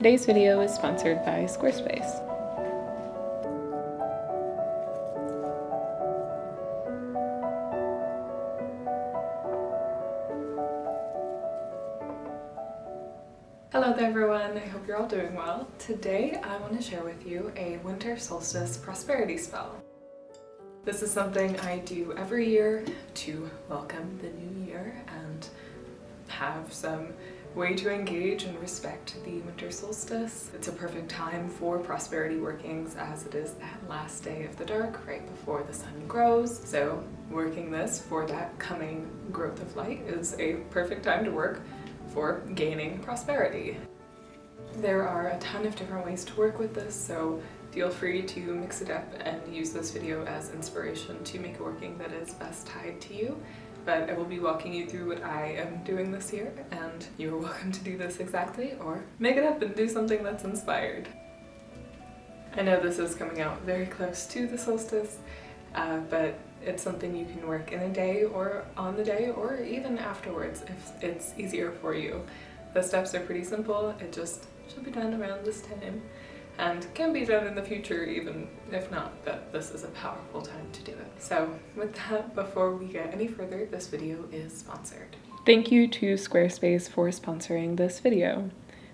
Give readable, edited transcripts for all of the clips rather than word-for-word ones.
Today's video is sponsored by Squarespace. Hello there everyone, I hope you're all doing well. Today I want to share with you a winter solstice prosperity spell. This is something I do every year to welcome the new year and have some way to engage and respect the winter solstice. It's a perfect time for prosperity workings as it is that last day of the dark right before the sun grows. So working this for that coming growth of light is a perfect time to work for gaining prosperity. There are a ton of different ways to work with this, so feel free to mix it up and use this video as inspiration to make a working that is best tied to you. But I will be walking you through what I am doing this year, and you are welcome to do this exactly or make it up and do something that's inspired. I know this is coming out very close to the solstice, but it's something you can work in a day or on the day or even afterwards if it's easier for you. The steps are pretty simple, it just should be done around this time and can be done in the future even if not, but this is a powerful time to do it. So with that, before we get any further, this video is sponsored. Thank you to Squarespace for sponsoring this video.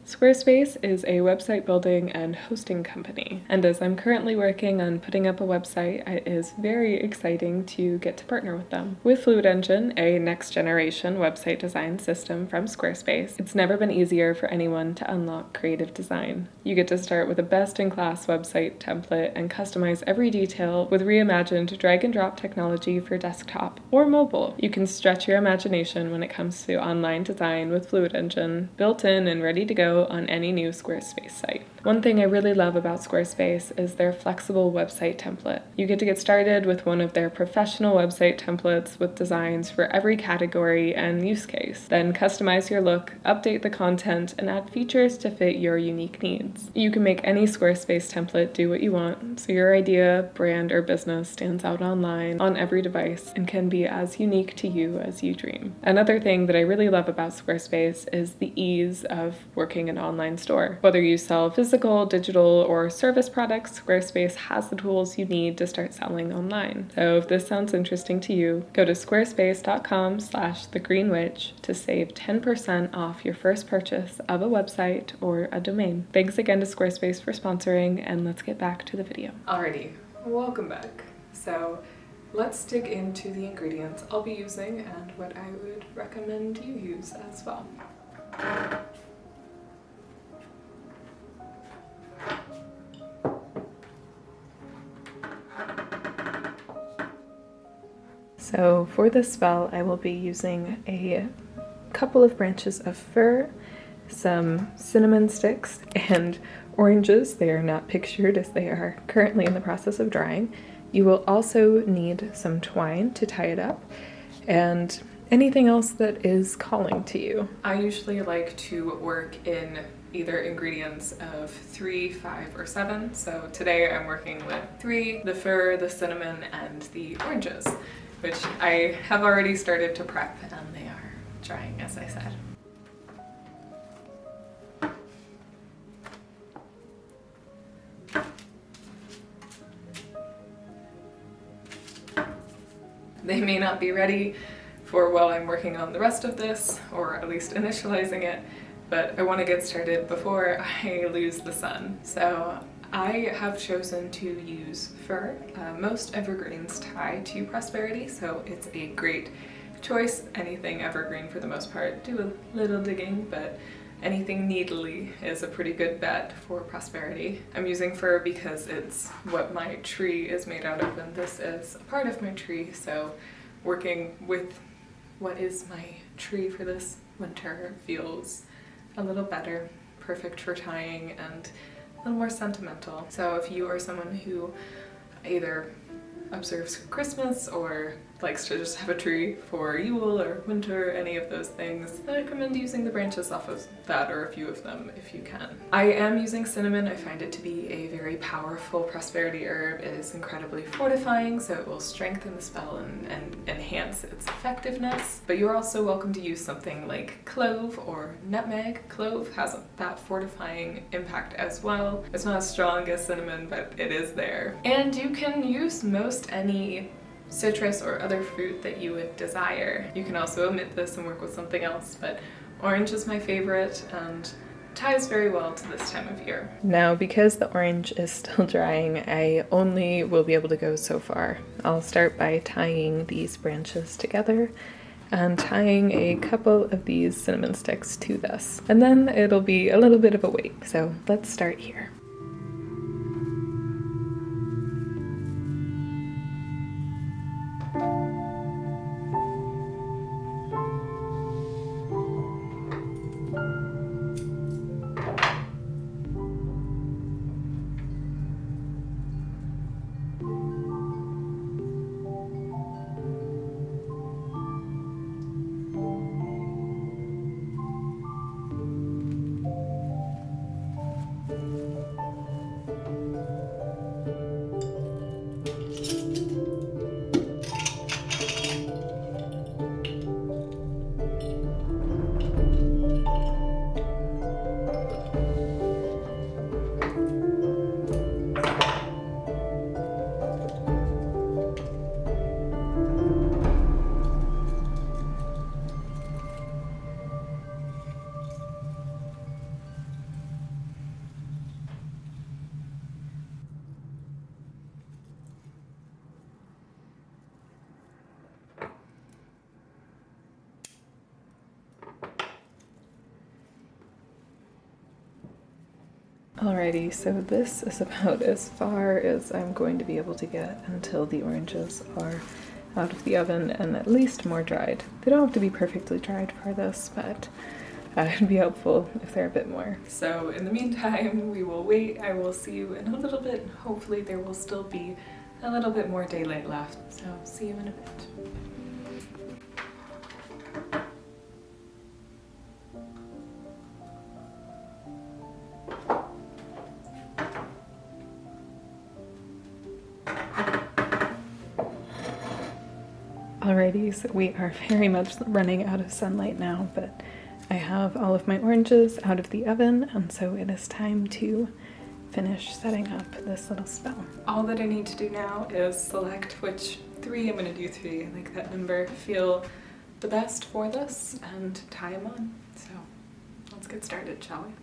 Squarespace is a website building and hosting company, and as I'm currently working on putting up a website, it is very exciting to get to partner with them. With Fluid Engine, a next-generation website design system from Squarespace, it's never been easier for anyone to unlock creative design. You get to start with a best-in-class website template and customize every detail with reimagined drag-and-drop technology for desktop or mobile. You can stretch your imagination when it comes to online design with Fluid Engine, built in and ready to go on any new Squarespace site. One thing I really love about Squarespace is their flexible website template. You get to get started with one of their professional website templates with designs for every category and use case. Then customize your look, update the content, and add features to fit your unique needs. You can make any Squarespace template do what you want, so your idea, brand, or business stands out online on every device and can be as unique to you as you dream. Another thing that I really love about Squarespace is the ease of working an online store. Whether you sell physical, digital, or service products, Squarespace has the tools you need to start selling online. So if this sounds interesting to you, go to squarespace.com/thegreenwitch to save 10% off your first purchase of a website or a domain. Thanks again to Squarespace for sponsoring, and let's get back to the video. Alrighty, welcome back. So let's dig into the ingredients I'll be using and what I would recommend you use as well. So for this spell, I will be using a couple of branches of fir, some cinnamon sticks, and oranges. They are not pictured as they are currently in the process of drying. You will also need some twine to tie it up, and anything else that is calling to you. I usually like to work in either ingredients of 3, 5, or 7. So today I'm working with 3, the fir, the cinnamon, and the oranges, which I have already started to prep, and they are drying, as I said. They may not be ready for while I'm working on the rest of this, or at least initializing it, but I want to get started before I lose the sun. So I have chosen to use fir. Most evergreens tie to prosperity, so it's a great choice. Anything evergreen for the most part. Do a little digging, but anything needly is a pretty good bet for prosperity. I'm using fir because it's what my tree is made out of, and this is a part of my tree, so working with what is my tree for this winter feels a little better, perfect for tying, and a little more sentimental. So if you are someone who either observes Christmas or likes to just have a tree for Yule or winter, any of those things. I recommend using the branches off of that or a few of them if you can. I am using cinnamon. I find it to be a very powerful prosperity herb. It is incredibly fortifying, so it will strengthen the spell and enhance its effectiveness. But you're also welcome to use something like clove or nutmeg. Clove has that fortifying impact as well. It's not as strong as cinnamon, but it is there. And you can use most any citrus or other fruit that you would desire. You can also omit this and work with something else, but orange is my favorite and ties very well to this time of year. Now, because the orange is still drying, I only will be able to go so far. I'll start by tying these branches together and tying a couple of these cinnamon sticks to this. And then it'll be a little bit of a wait, so let's start here. Alrighty, so this is about as far as I'm going to be able to get until the oranges are out of the oven and at least more dried. They don't have to be perfectly dried for this, but it'd be helpful if they're a bit more. So in the meantime, we will wait. I will see you in a little bit. Hopefully there will still be a little bit more daylight left, so see you in a bit. Alrighty, so we are very much running out of sunlight now, but I have all of my oranges out of the oven, and so it is time to finish setting up this little spell. All that I need to do now is select which three, I'm going to do three, I like that number, feel the best for this, and tie them on. So let's get started, shall we?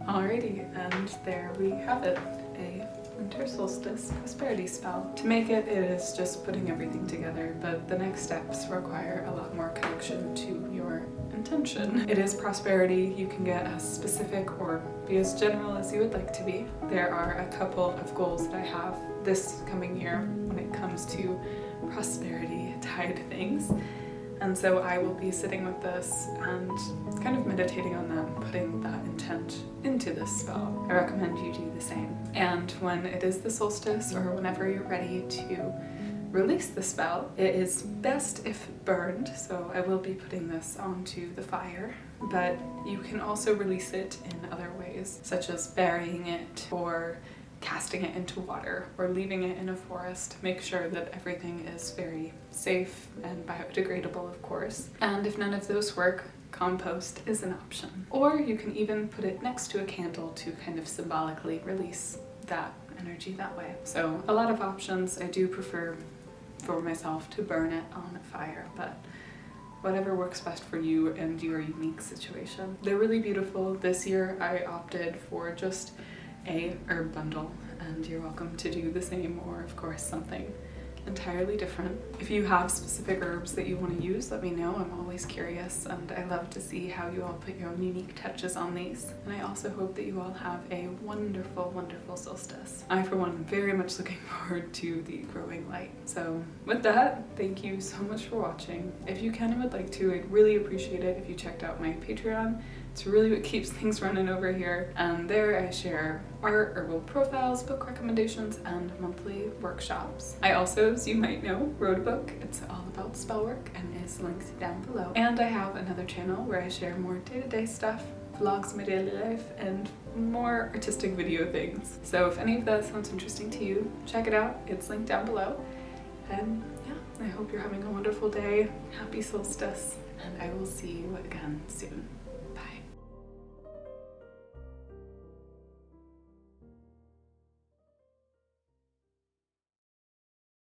Alrighty, and there we have it, a winter solstice prosperity spell. To make it, it is just putting everything together, but the next steps require a lot more connection to your intention. It is prosperity. You can get as specific or be as general as you would like to be. There are a couple of goals that I have this coming year when it comes to prosperity tied things. And so I will be sitting with this and kind of meditating on that, putting that intent into this spell. I recommend you do the same. And when it is the solstice, or whenever you're ready to release the spell, it is best if burned, so I will be putting this onto the fire, but you can also release it in other ways, such as burying it or casting it into water or leaving it in a forest. Make sure that everything is very safe and biodegradable, of course. And if none of those work, compost is an option. Or you can even put it next to a candle to kind of symbolically release that energy that way. So a lot of options. I do prefer for myself to burn it on a fire, but whatever works best for you and your unique situation. They're really beautiful. This year I opted for just a herb bundle, and you're welcome to do the same, or of course something entirely different. If you have specific herbs that you want to use, let me know. I'm always curious, and I love to see how you all put your own unique touches on these. And I also hope that you all have a wonderful, wonderful solstice. I, for one, am very much looking forward to the growing light. So with that, thank you so much for watching. If you can and would like to, I'd really appreciate it if you checked out my Patreon. It's really what keeps things running over here. And there I share art, herbal profiles, book recommendations, and monthly workshops. I also, as you might know, wrote a book. It's all about spell work and is linked down below. And I have another channel where I share more day-to-day stuff, vlogs, my daily life, and more artistic video things. So if any of that sounds interesting to you, check it out. It's linked down below. And yeah, I hope you're having a wonderful day. Happy solstice, and I will see you again soon.